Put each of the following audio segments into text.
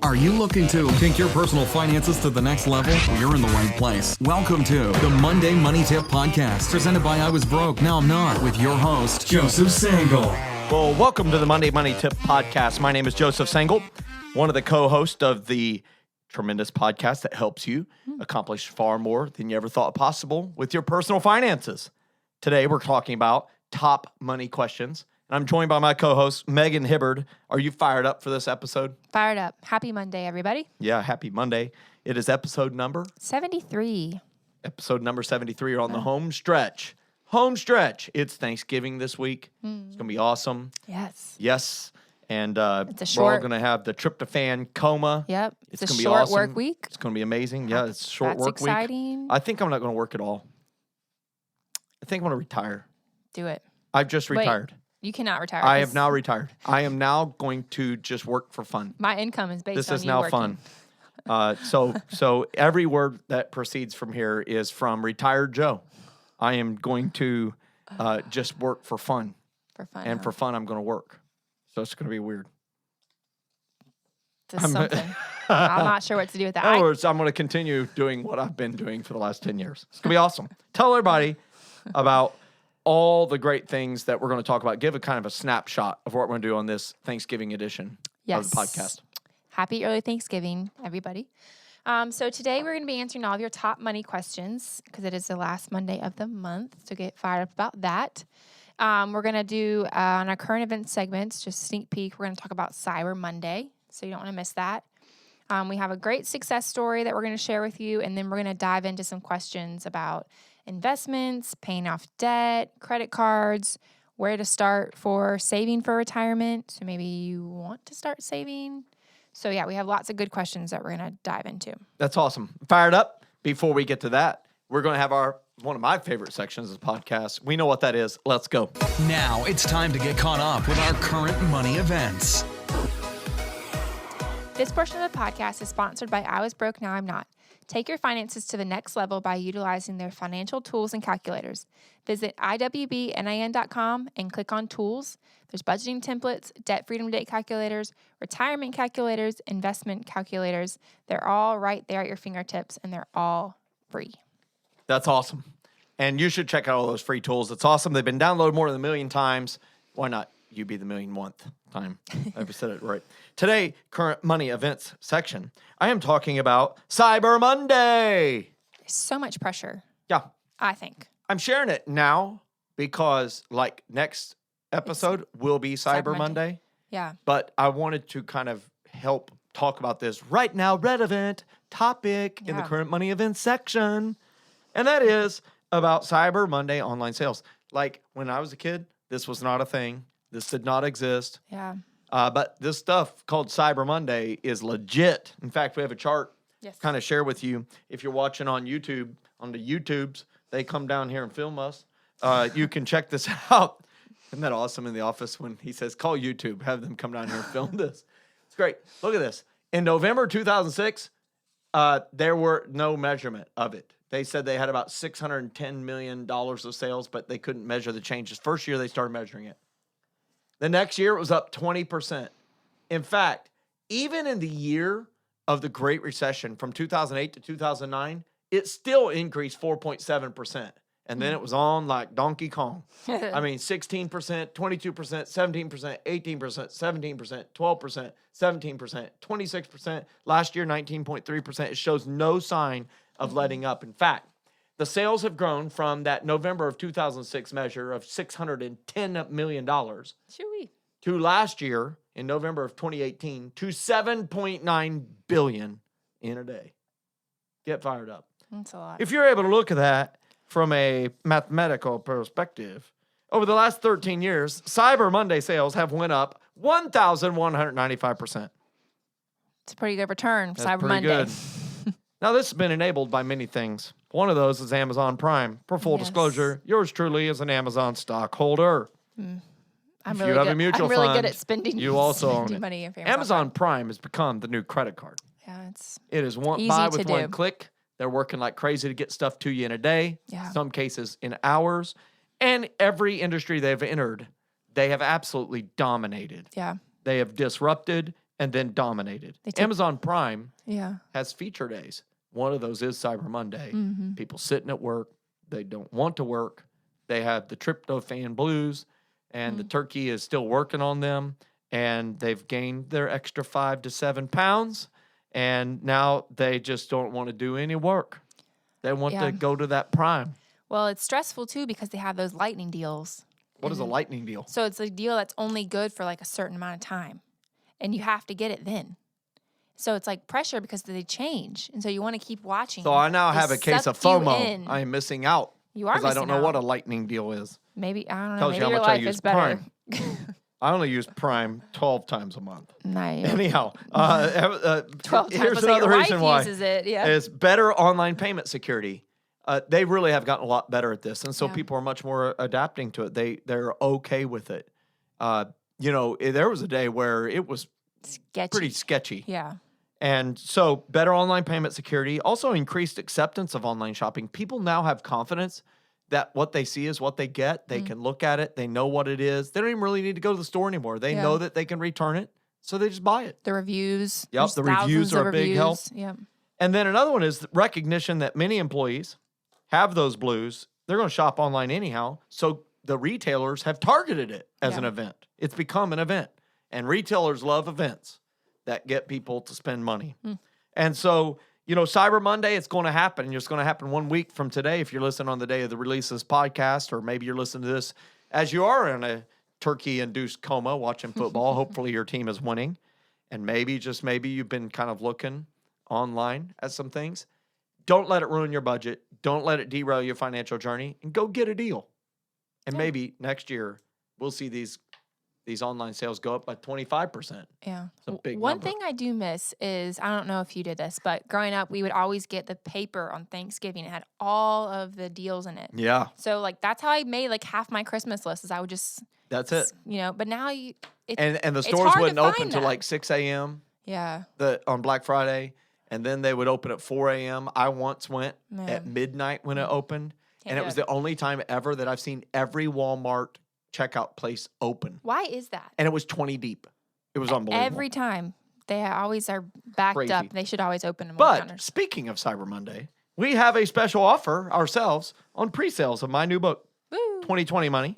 Are you looking to take your personal finances to the next level? Well, you're in the right place. Welcome to the Monday Money Tip Podcast, presented by I Was Broke, Now I'm Not, with your host, Joseph Sangle. Well, welcome to the Monday Money Tip Podcast. My name is Joseph Sangle, one of the co-hosts of the tremendous podcast that helps you accomplish far more than you ever thought possible with your personal finances. Today, we're talking about top money questions. And I'm joined by my co-host, Megan Hibbard. Are you fired up for this episode? Fired up. Happy Monday, everybody. Yeah, happy Monday. It is episode number? 73. Episode number 73. You're on the home stretch. Home stretch. It's Thanksgiving this week. It's going to be awesome. Yes. Yes. And It's a we're all short- going to have the tryptophan coma. Yep. It's a going to be short awesome. work week. It's going to be amazing. Yeah, it's a short That's work exciting. week. I think I'm not going to work at all. I think I'm going to retire. Do it. I've just Wait. retired. You cannot retire. I have 'cause now retired. I am now going to just work for fun. My income is based This on is you now working. fun. So every word that proceeds from here is from retired Joe. I am going to just work for fun. For fun. And huh? for fun, I'm going to work. So it's going to be weird. It's something. I'm not sure what to do with that. In other words, I'm going to continue doing what I've been doing for the last 10 years. It's going to be awesome. Tell everybody about all the great things that we're going to talk about. Give a kind of a snapshot of what we're going to do on this Thanksgiving edition of the podcast. Happy early Thanksgiving, everybody. So today we're going to be answering all of your top money questions because it is the last Monday of the month. So get fired up about that. We're going to do on our current event segments, just sneak peek, we're going to talk about Cyber Monday. So you don't want to miss that. We have a great success story that we're going to share with you. And then we're going to dive into some questions about investments, paying off debt, credit cards, where to start for saving for retirement. So maybe you want to start saving. So yeah, we have lots of good questions that we're going to dive into. That's awesome. Fired up. Before we get to that, we're going to have one of my favorite sections of the podcast. We know what that is. Let's go. Now it's time to get caught up with our current money events. This portion of the podcast is sponsored by I Was Broke, Now I'm Not. Take your finances to the next level by utilizing their financial tools and calculators. Visit iwbnin.com and click on Tools. There's budgeting templates, debt freedom date calculators, retirement calculators, investment calculators. They're all right there at your fingertips, and they're all free. That's awesome. And you should check out all those free tools. It's awesome. They've been downloaded more than 1 million times. Why not you be the 1,000,001th time? I've said it right. Today, current money events section, I am talking about Cyber Monday. There's so much pressure, Yeah. I think. I'm sharing it now because like next episode will be Cyber Monday. Yeah. But I wanted to kind of help talk about this right now relevant topic in the Yeah. current money events section. And that is about Cyber Monday online sales. Like when I was a kid, this was not a thing. This did not exist. Yeah. But this stuff called Cyber Monday is legit. In fact, we have a chart Yes. kind of share with you. If you're watching on YouTube, on the YouTubes, they come down here and film us. You can check this out. Isn't that awesome in the office when he says, call YouTube, have them come down here and film this? It's great. Look at this. In November 2006, there were no measurement of it. They said they had about $610 million of sales, but they couldn't measure the changes. First year, they started measuring it. The next year, it was up 20%. In fact, even in the year of the Great Recession from 2008 to 2009, it still increased 4.7%. And then it was on like Donkey Kong. I mean, 16%, 22%, 17%, 18%, 17%, 12%, 17%, 26%. Last year, 19.3%. It shows no sign of letting up. In fact, the sales have grown from that November of 2006 measure of $610 million Chewy. to last year in November of 2018 to $7.9 billion in a day. Get fired up. That's a lot. If you're able to look at that from a mathematical perspective, over the last 13 years, Cyber Monday sales have went up 1,195%. It's a pretty good return, That's Cyber pretty Monday. good. Now, this has been enabled by many things. One of those is Amazon Prime. For full Yes. disclosure, yours truly is an Amazon stockholder. I'm If really you have good. a mutual I'm really fund, good at spending. you also own spending it. money for Amazon Prime has become the new credit card. Yeah, it's It is one Easy buy to with do. one click. They're working like crazy to get stuff to you in a day. Yeah. Some cases in hours. And every industry they've entered, they have absolutely dominated. yeah. They have disrupted and then dominated. They took- Amazon Prime Yeah. has feature days. One of those is Cyber Monday. Mm-hmm. People sitting at work. They don't want to work. They have the tryptophan blues, and the turkey is still working on them. And they've gained their extra 5 to 7 pounds. And now they just don't want to do any work. They want Yeah. to go to that Prime. Well, it's stressful too because they have those lightning deals. What is a lightning deal? So it's a deal that's only good for like a certain amount of time, and you have to get it then. So it's like pressure because they change, and so you want to keep watching. So I now They have a case of suck you FOMO. in. I am missing out. You are because I don't know missing what a out. lightning deal is. Maybe I don't know. Tells you Maybe how your much I life use is better. I only use Prime 12 times a month. Nice. Anyhow, 12 times. here's So your another wife reason why uses it. Yeah. is better online payment security. They really have gotten a lot better at this, and so Yeah. people are much more adapting to it. They're okay with it. There was a day where it was Sketchy. pretty sketchy. Yeah. And so better online payment security, also increased acceptance of online shopping. People now have confidence that what they see is what they get. They can look at it. They know what it is. They don't even really need to go to the store anymore. They Yeah. know that they can return it. So they just buy it. The reviews. Yep, There's the reviews thousands of are a big help. reviews. Yep. And then another one is the recognition that many employees have those blues. They're going to shop online anyhow. So the retailers have targeted it as an Yeah. event. It's become an event. And retailers love events that get people to spend money. And so, Cyber Monday, it's going to happen. It's going to happen 1 week from today if you're listening on the day of the release of this podcast, or maybe you're listening to this as you are in a turkey-induced coma watching football. Hopefully your team is winning. And maybe, just maybe, you've been kind of looking online at some things. Don't let it ruin your budget. Don't let it derail your financial journey. And go get a deal. And maybe next year we'll see these online sales go up by 25%. Yeah. It's a big One number. thing I do miss is, I don't know if you did this, but growing up, we would always get the paper on Thanksgiving. It had all of the deals in it. Yeah, So that's how I made like half my Christmas list, is I would just, that's it. but now it's And the it's stores hard to wouldn't open find till that. like 6 a.m. yeah. On Black Friday, and then they would open at 4 a.m. I once went at Man. midnight when it opened, Can't and it do was it. the only time ever that I've seen every Walmart checkout place open, Why is that? and it was 20 deep. It was unbelievable. Every time. They always are backed Crazy. up. They should always open them on But counters. speaking of Cyber Monday, we have a special offer ourselves on pre-sales of my new book, Woo. 2020 Money.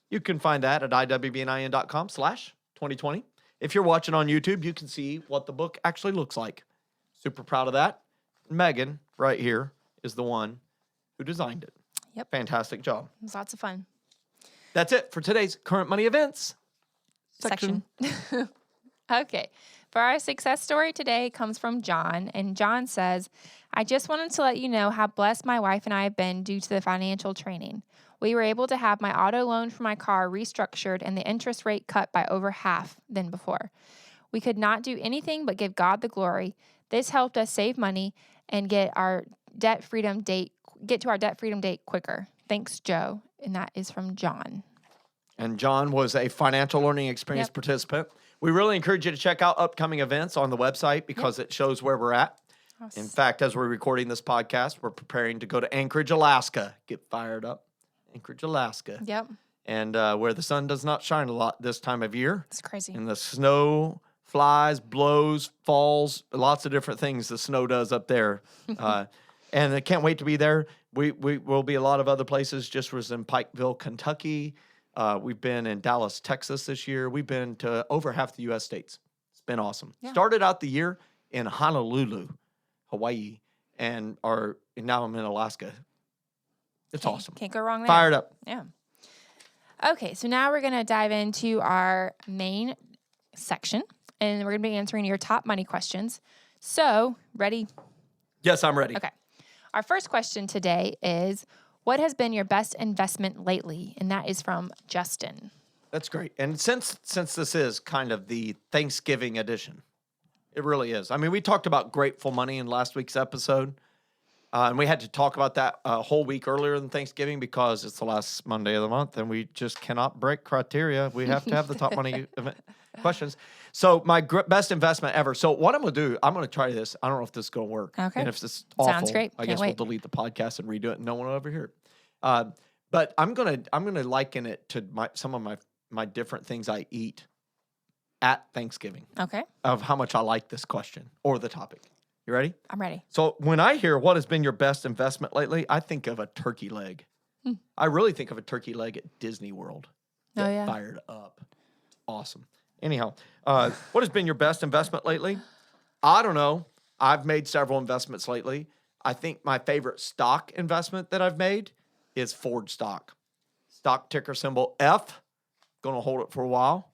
You can find that at iwbnin.com/2020. If you're watching on YouTube, you can see what the book actually looks like. Super proud of that. Megan, right here, is the one who designed it. Yep. Fantastic job. It was lots of fun. That's it for today's current money events section. Okay. For our success story today comes from John, and John says, I just wanted to let you know how blessed my wife and I have been due to the financial training. We were able to have my auto loan for my car restructured and the interest rate cut by over half than before. We could not do anything but give God the glory. This helped us save money and get to our debt freedom date quicker. Thanks, Joe. And that is from John. And John was a financial learning experience participant. We really encourage you to check out upcoming events on the website because it shows where we're at. Awesome. In fact, as we're recording this podcast, we're preparing to go to Anchorage, Alaska. Get fired up. Anchorage, Alaska. Yep. And where the sun does not shine a lot this time of year. It's crazy. And the snow flies, blows, falls, lots of different things the snow does up there. And I can't wait to be there. We will be a lot of other places. Just was in Pikeville, Kentucky. We've been in Dallas, Texas this year. We've been to over half the U.S. states. It's been awesome. Yeah. Started out the year in Honolulu, Hawaii, and now I'm in Alaska. It's awesome. Can't go wrong there. Fired up. Yeah. Okay, so now we're going to dive into our main section, and we're going to be answering your top money questions. So, ready? Yes, I'm ready. Okay. Our first question today is, what has been your best investment lately? And that is from Justin. That's great. And since this is kind of the Thanksgiving edition, it really is. I mean, we talked about grateful money in last week's episode. And we had to talk about that a whole week earlier than Thanksgiving because it's the last Monday of the month and we just cannot break criteria. We have to have the top money questions. So my best investment ever. So what I'm going to do, I'm going to try this. I don't know if this is going to work. Okay. And if this is awful, Sounds great. I Can't guess wait. we'll delete the podcast and redo it and no one will ever hear it. But I'm going to liken it to some of my different things I eat. at Thanksgiving Okay. of how much I like this question or the topic. You ready? I'm ready. So when I hear what has been your best investment lately, I think of a turkey leg. I really think of a turkey leg at Disney World. Oh, Get yeah. fired up. Awesome. Anyhow, what has been your best investment lately? I don't know. I've made several investments lately. I think my favorite stock investment that I've made is Ford stock. Stock ticker symbol F. Going to hold it for a while.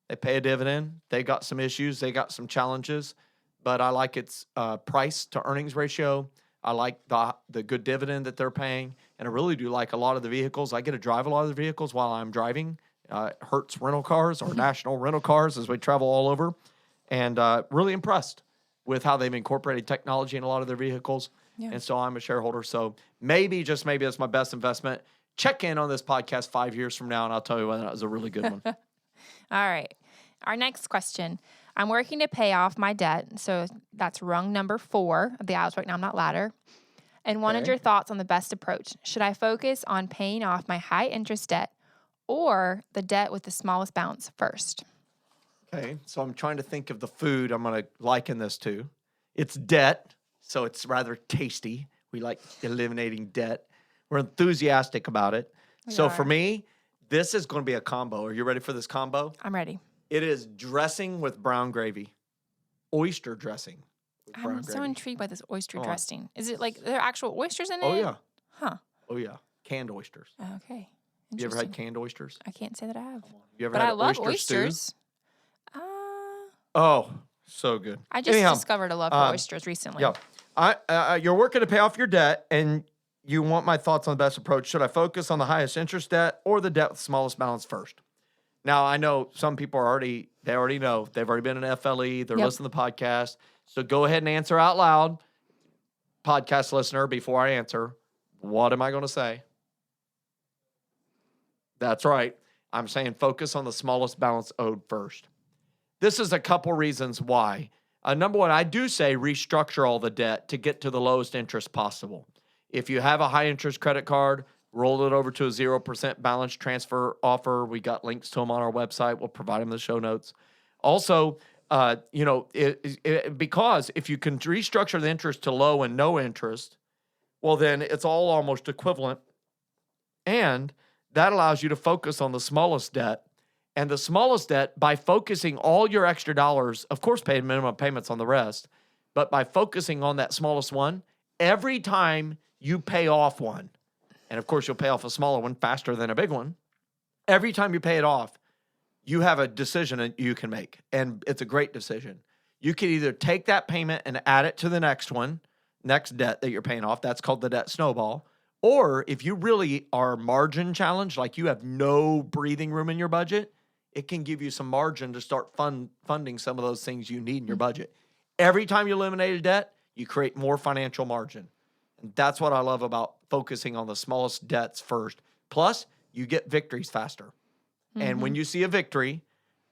They pay a dividend. They got some issues. They got some challenges. But I like its price to earnings ratio. I like the good dividend that they're paying. And I really do like a lot of the vehicles. I get to drive a lot of the vehicles while I'm driving. Hertz rental cars or national rental cars as we travel all over. And really impressed with how they've incorporated technology in a lot of their vehicles. Yeah. And so I'm a shareholder. So maybe, just maybe, that's my best investment. Check in on this podcast 5 years from now, and I'll tell you whether that was a really good one. All right. Our next question. I'm working to pay off my debt. So that's rung number 4 of the Hours Right Now Not Ladder. And wanted Okay. your thoughts on the best approach. Should I focus on paying off my high interest debt or the debt with the smallest balance first? Okay, so I'm trying to think of the food I'm going to liken this to. It's debt, so it's rather tasty. We like eliminating debt. We're enthusiastic about it. We So for are. me, this is going to be a combo. Are you ready for this combo? I'm ready. It is dressing with brown gravy, oyster dressing with brown I'm so gravy. intrigued by this oyster Oh. dressing. Is it like there are actual oysters in it? Oh yeah, Huh. oh yeah, canned oysters. Okay. You ever had Interesting. canned oysters? I can't say that I have. You ever But had I love oyster stew? oysters. Oh, so good. I just Anyhow, discovered a love for oysters recently. Yeah. You're working to pay off your debt, and you want my thoughts on the best approach. Should I focus on the highest interest debt or the debt with the smallest balance first? Now, I know some people are already know. They've already been in FLE. They're Yep. listening to the podcast. So go ahead and answer out loud, podcast listener, before I answer. What am I going to say? That's right. I'm saying focus on the smallest balance owed first. This is a couple reasons why. Number one, I do say restructure all the debt to get to the lowest interest possible. If you have a high interest credit card, roll it over to a 0% balance transfer offer. We got links to them on our website. We'll provide them in the show notes. Also, because if you can restructure the interest to low and no interest, well, then it's all almost equivalent. And that allows you to focus on the smallest debt. And the smallest debt, by focusing all your extra dollars, of course, pay minimum payments on the rest, but by focusing on that smallest one, every time you pay off one, and of course, you'll pay off a smaller one faster than a big one, every time you pay it off, you have a decision that you can make. And it's a great decision. You can either take that payment and add it to the next debt that you're paying off. That's called the debt snowball. Or if you really are margin challenged, like you have no breathing room in your budget, it can give you some margin to start funding some of those things you need in your budget. Every time you eliminate a debt, you create more financial margin. And that's what I love about focusing on the smallest debts first. Plus, you get victories faster. And when you see a victory,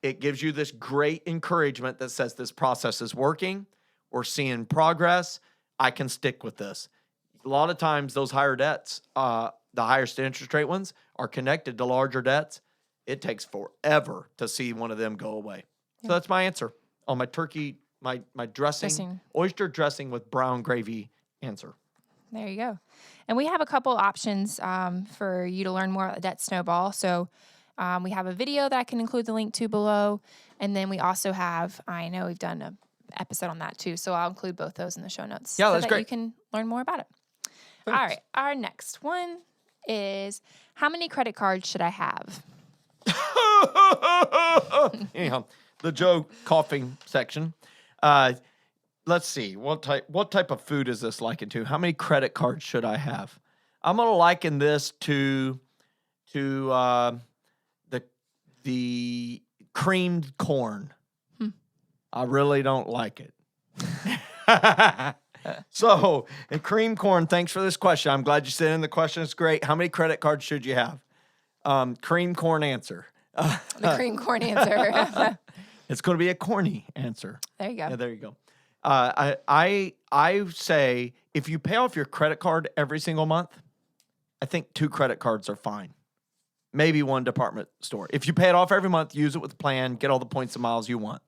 it gives you this great encouragement that says this process is working. We're seeing progress. I can stick with this. A lot of times those higher debts, the highest interest rate ones, are connected to larger debts. It takes forever to see one of them go away. So that's my answer on my turkey, my dressing, oyster dressing with brown gravy answer. There you go. And we have a couple options for you to learn more about the debt snowball. So we have a video that I can include the link to below. And then we also have, I know we've done an episode on that too. So I'll include both those in the show notes. Yeah, so that's that great. You can learn more about it. Thanks. All right. Our next one is, how many credit cards should I have? Anyhow, the Joe coughing section. Let's see. What type of food is this likened to? How many credit cards should I have? I'm going to liken this to the creamed corn. I really don't like it. So, and cream corn, thanks for this question. I'm glad you sent in the question. It's great. How many credit cards should you have? Cream corn answer. The cream corn answer. It's going to be a corny answer. There you go. Yeah, there you go. I say if you pay off your credit card every single month, I think 2 credit cards are fine. maybe one department store. If you pay it off every month, use it with a plan, get all the points and miles you want.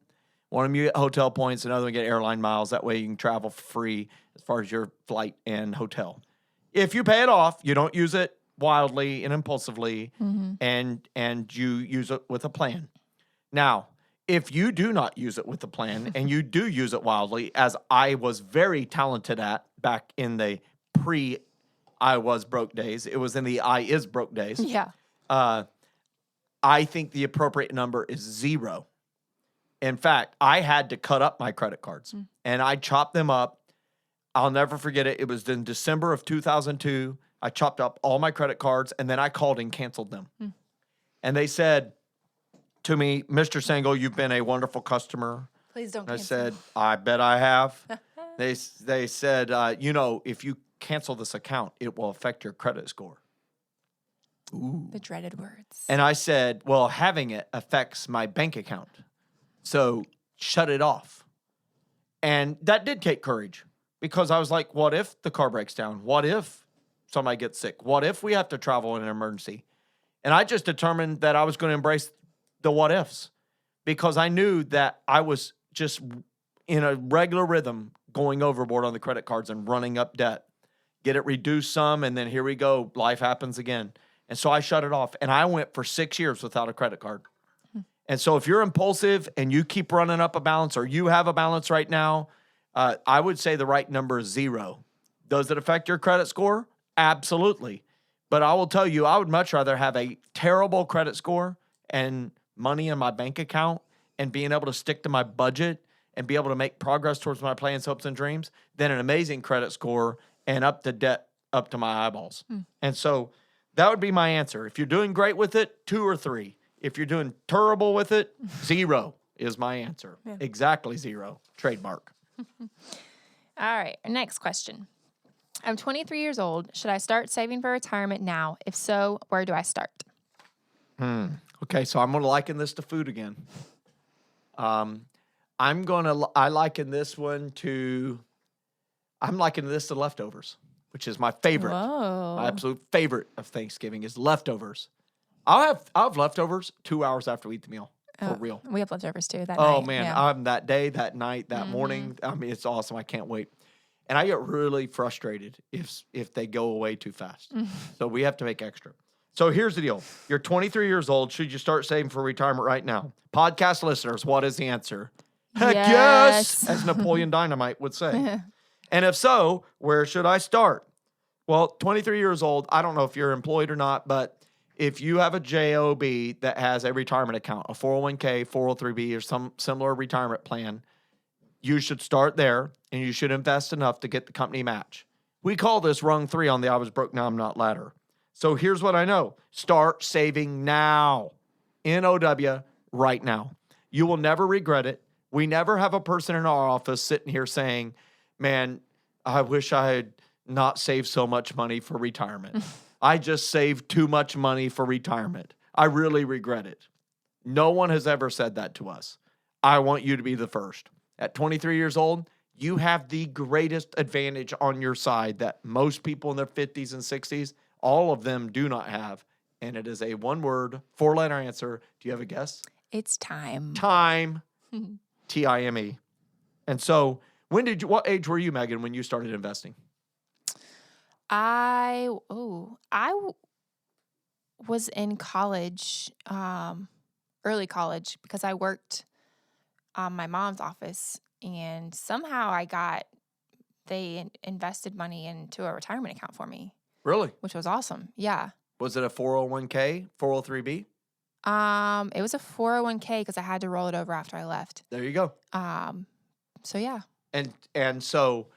One of them you get hotel points, another one you get airline miles. That way you can travel for free as far as your flight and hotel. If you pay it off, you don't use it wildly and impulsively, and you use it with a plan. Now, if you do not use it with a plan and you do use it wildly, as I was very talented at back in the I was broke days, it was in the I is broke days. Yeah. I think the appropriate number is 0. In fact, I had to cut up my credit cards and I chopped them up. I'll never forget it. It was in December of 2002. I chopped up all my credit cards and then I called and canceled them. And they said to me, Mr. Sengel, you've been a wonderful customer. Please don't I cancel. said, I bet I have. They said, if you cancel this account, it will affect your credit score. Ooh. The dreaded words. And I said, well, having it affects my bank account. So shut it off. And that did take courage because I was like, what if the car breaks down? What if somebody gets sick? What if we have to travel in an emergency? And I just determined that I was going to embrace the what ifs because I knew that I was just in a regular rhythm going overboard on the credit cards and running up debt. Get it reduced some, and then here we go. Life happens again. And so I shut it off, and I went for 6 years without a credit card. And so if you're impulsive and you keep running up a balance or you have a balance right now, I would say the right number is 0. Does it affect your credit score? Absolutely. But I will tell you, I would much rather have a terrible credit score and money in my bank account and being able to stick to my budget and be able to make progress towards my plans, hopes, and dreams than an amazing credit score and up to debt up to my eyeballs. And so that would be my answer. If you're doing great with it, 2 or 3. If you're doing terrible with it, 0 is my answer. Yeah. Exactly 0. Trademark. All right. Next question. I'm 23 years old. Should I start saving for retirement now? If so, where do I start? Okay, so I'm going to liken this to food again. I liken this to leftovers, which is my favorite. Whoa. My absolute favorite of Thanksgiving is leftovers. I'll have leftovers 2 hours after we eat the meal. For real. We have leftovers too that night. Oh, man. Yeah. I'm that day, that night, that morning. I mean, it's awesome. I can't wait. And I get really frustrated if they go away too fast. So we have to make extra. So here's the deal. You're 23 years old. Should you start saving for retirement right now? Podcast listeners, what is the answer? Heck yes, as Napoleon Dynamite would say. And if so, where should I start? Well, 23 years old, I don't know if you're employed or not, but if you have a JOB that has a retirement account, a 401k, 403b, or some similar retirement plan, you should start there, and you should invest enough to get the company match. We call this rung 3 on the I was broke, now I'm not ladder. So here's what I know. Start saving now. N-O-W, right now. You will never regret it. We never have a person in our office sitting here saying, man, I wish I had not saved so much money for retirement. I just saved too much money for retirement. I really regret it. No one has ever said that to us. I want you to be the first. At 23 years old, you have the greatest advantage on your side that most people in their 50s and 60s, all of them do not have. And it is a 1-word, 4-letter answer. Do you have a guess? It's time. Time. T-I-M-E. And so what age were you, Megan, when you started investing? I was in college, early college, because I worked on my mom's office, and somehow they invested money into a retirement account for me. Really? Which was awesome. Yeah. Was it a 401k, 403b? It was a 401k because I had to roll it over after I left. There you go. So yeah. And so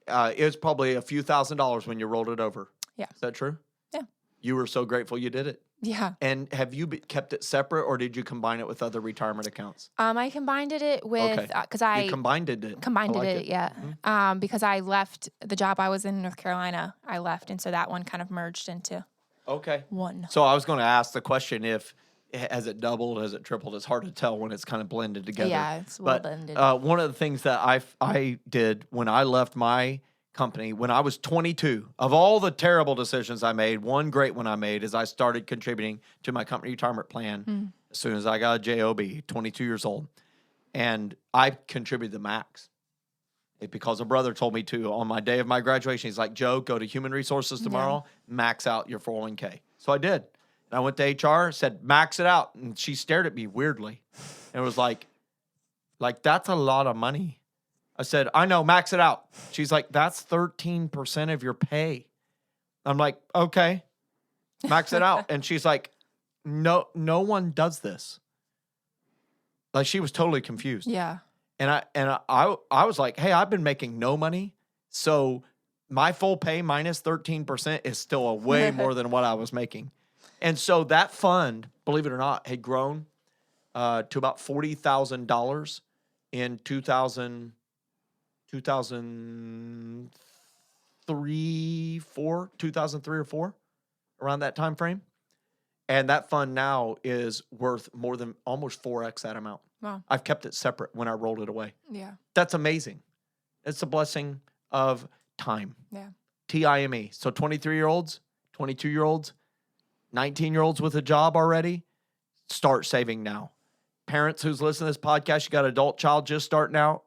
it was probably a few $1,000s when you rolled it over. Yeah. Is that true? Yeah. You were so grateful you did it. Yeah. And have you kept it separate, or did you combine it with other retirement accounts? I combined it with because I combined it. Combined like it, yeah. Mm-hmm. Because I left the job I was in North Carolina. I left, and so that one kind of merged into one. So I was going to ask the question: if has it doubled, has it tripled? It's hard to tell when it's kind of blended together. Yeah, it's well blended. One of the things that I did when I left my company when I was 22. Of all the terrible decisions I made, one great one I made is I started contributing to my company retirement plan as soon as I got a job, 22 years old. And I contributed the max. Because a brother told me to on my day of my graduation. He's like, Joe, go to human resources tomorrow, max out your 401k. So I did. And I went to HR, said, max it out. And she stared at me weirdly. And was like, that's a lot of money. I said, I know, max it out. She's like, that's 13% of your pay. I'm like, okay, max it out. And she's like, no one does this. Like, she was totally confused. Yeah. And I was like, hey, I've been making no money. So my full pay minus 13% is still a way more than what I was making. And so that fund, believe it or not, had grown to about $40,000 in 2003 or 4, around that time frame. And that fund now is worth more than almost 4x that amount. Wow. I've kept it separate when I rolled it away. Yeah. That's amazing. It's a blessing of time. Yeah. TIME. So 23-year-olds, 22-year-olds, 19-year-olds with a job already, start saving now. Parents who's listening to this podcast, you got an adult child just starting out,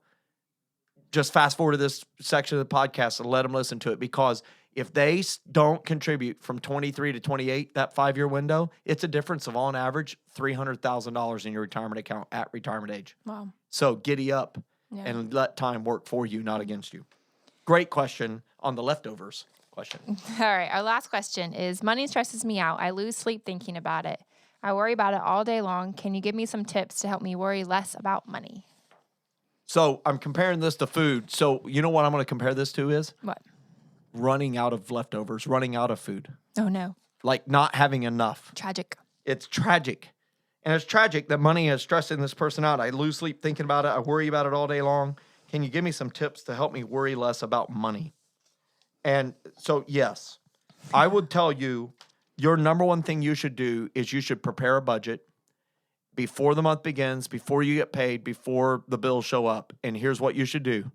just fast forward to this section of the podcast and let them listen to it, because if they don't contribute from 23 to 28, that 5-year window, it's a difference of, on average, $300,000 in your retirement account at retirement age. Wow. So giddy up and let time work for you, not against you. Great question on the leftovers question. All right. Our last question is, money stresses me out. I lose sleep thinking about it. I worry about it all day long. Can you give me some tips to help me worry less about money? So I'm comparing this to food. So you know what I'm going to compare this to is? What? Running out of leftovers, running out of food. Oh, no. Like not having enough. Tragic. It's tragic. And it's tragic that money is stressing this person out. I lose sleep thinking about it. I worry about it all day long. Can you give me some tips to help me worry less about money? And so, yes, I would tell you your number one thing you should do is you should prepare a budget before the month begins, before you get paid, before the bills show up. And here's what you should do.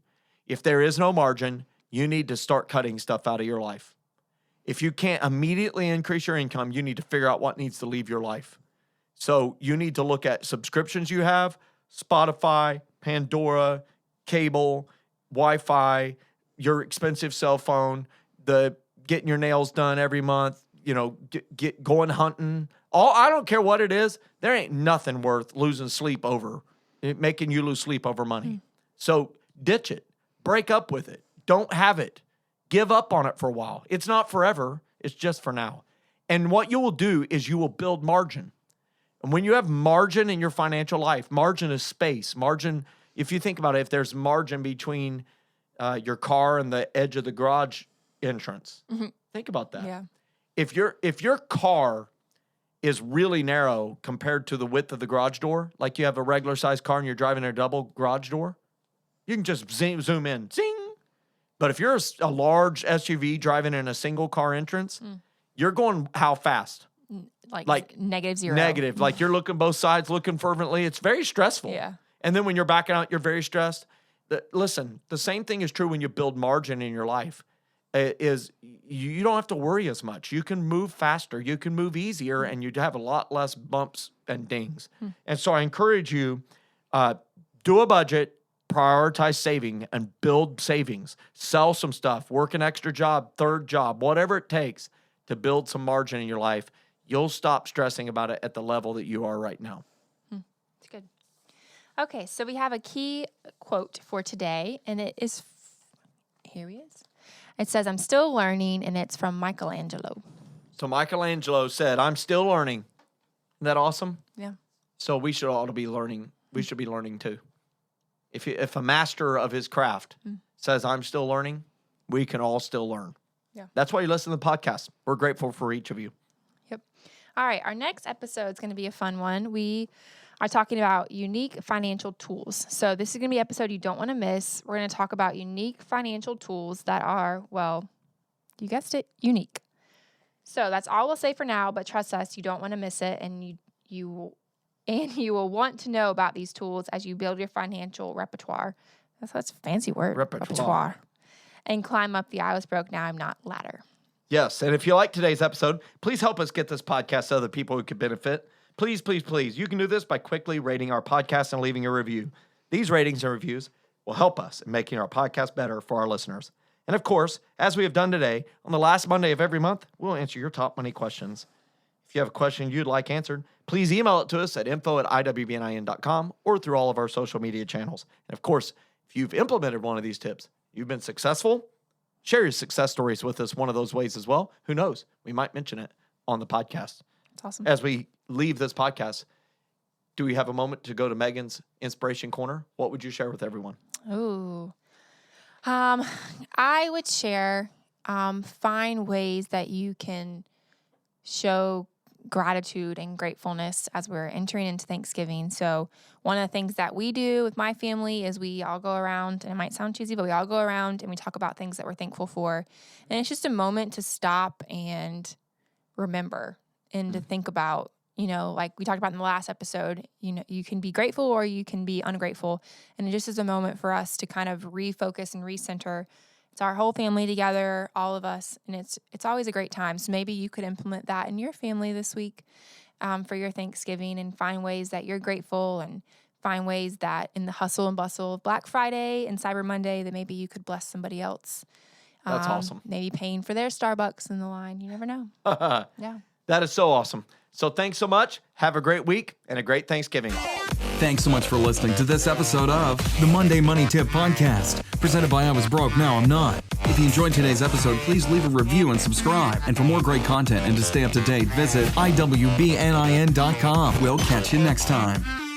If there is no margin, you need to start cutting stuff out of your life. If you can't immediately increase your income, you need to figure out what needs to leave your life. So you need to look at subscriptions you have, Spotify, Pandora, cable, Wi-Fi, your expensive cell phone, the getting your nails done every month, get going hunting. I don't care what it is. There ain't nothing worth losing sleep over, making you lose sleep over money. So ditch it. Break up with it. Don't have it. Give up on it for a while. It's not forever. It's just for now. And what you will do is you will build margin. And when you have margin in your financial life, margin is space. Margin, if you think about it, if there's margin between your car and the edge of the garage entrance, think about that. Yeah. If your car is really narrow compared to the width of the garage door, like you have a regular sized car and you're driving a double garage door, you can just zoom in, zing. But if you're a large SUV driving in a single car entrance, you're going how fast? Like negative zero. Negative. Like you're looking both sides, looking fervently. It's very stressful. Yeah. And then when you're backing out, you're very stressed. Listen, the same thing is true when you build margin in your life. Is you don't have to worry as much. You can move faster. You can move easier, and you have a lot less bumps and dings. And so I encourage you, do a budget, prioritize saving, and build savings. Sell some stuff, work an extra job, third job, whatever it takes to build some margin in your life. You'll stop stressing about it at the level that you are right now. It's good. Okay, so we have a key quote for today, and it is, here he is. It says, I'm still learning, and it's from Michelangelo. So Michelangelo said, I'm still learning. Isn't that awesome? Yeah. So we should all be learning. We should be learning too. If a master of his craft says, I'm still learning, we can all still learn. Yeah. That's why you listen to the podcast. We're grateful for each of you. Yep. All right, our next episode is going to be a fun one. We are talking about unique financial tools. So this is going to be an episode you don't want to miss. We're going to talk about unique financial tools that are, well, you guessed it, unique. So that's all we'll say for now, but trust us, you don't want to miss it, and you will want to know about these tools as you build your financial repertoire. That's a fancy word. Repertoire. and climb up the I was broke, now I'm not ladder. Yes, and if you like today's episode, please help us get this podcast to other people who could benefit. Please, please, please. You can do this by quickly rating our podcast and leaving a review. These ratings and reviews will help us in making our podcast better for our listeners. And of course, as we have done today, on the last Monday of every month, we'll answer your top money questions. If you have a question you'd like answered, please email it to us at info@iwbnin.com or through all of our social media channels. And of course, if you've implemented one of these tips, you've been successful, share your success stories with us one of those ways as well. Who knows? We might mention it on the podcast. That's awesome. As we leave this podcast, do we have a moment to go to Megan's Inspiration Corner? What would you share with everyone? Ooh. I would share, find ways that you can show gratitude and gratefulness as we're entering into Thanksgiving. So one of the things that we do with my family is we all go around, and it might sound cheesy, but we all go around and we talk about things that we're thankful for. And it's just a moment to stop and remember and to think about, like we talked about in the last episode, you can be grateful or you can be ungrateful. And it just is a moment for us to kind of refocus and recenter. It's our whole family together, all of us, and it's always a great time. So maybe you could implement that in your family this week for your Thanksgiving, and find ways that you're grateful, and find ways that in the hustle and bustle of Black Friday and Cyber Monday that maybe you could bless somebody else. That's awesome. Maybe paying for their Starbucks in the line. You never know. Yeah. That is so awesome. So thanks so much. Have a great week and a great Thanksgiving. Thanks so much for listening to this episode of the Monday Money Tip Podcast, presented by I Was Broke, Now I'm Not. If you enjoyed today's episode, please leave a review and subscribe. And for more great content and to stay up to date, visit iwbnin.com. We'll catch you next time.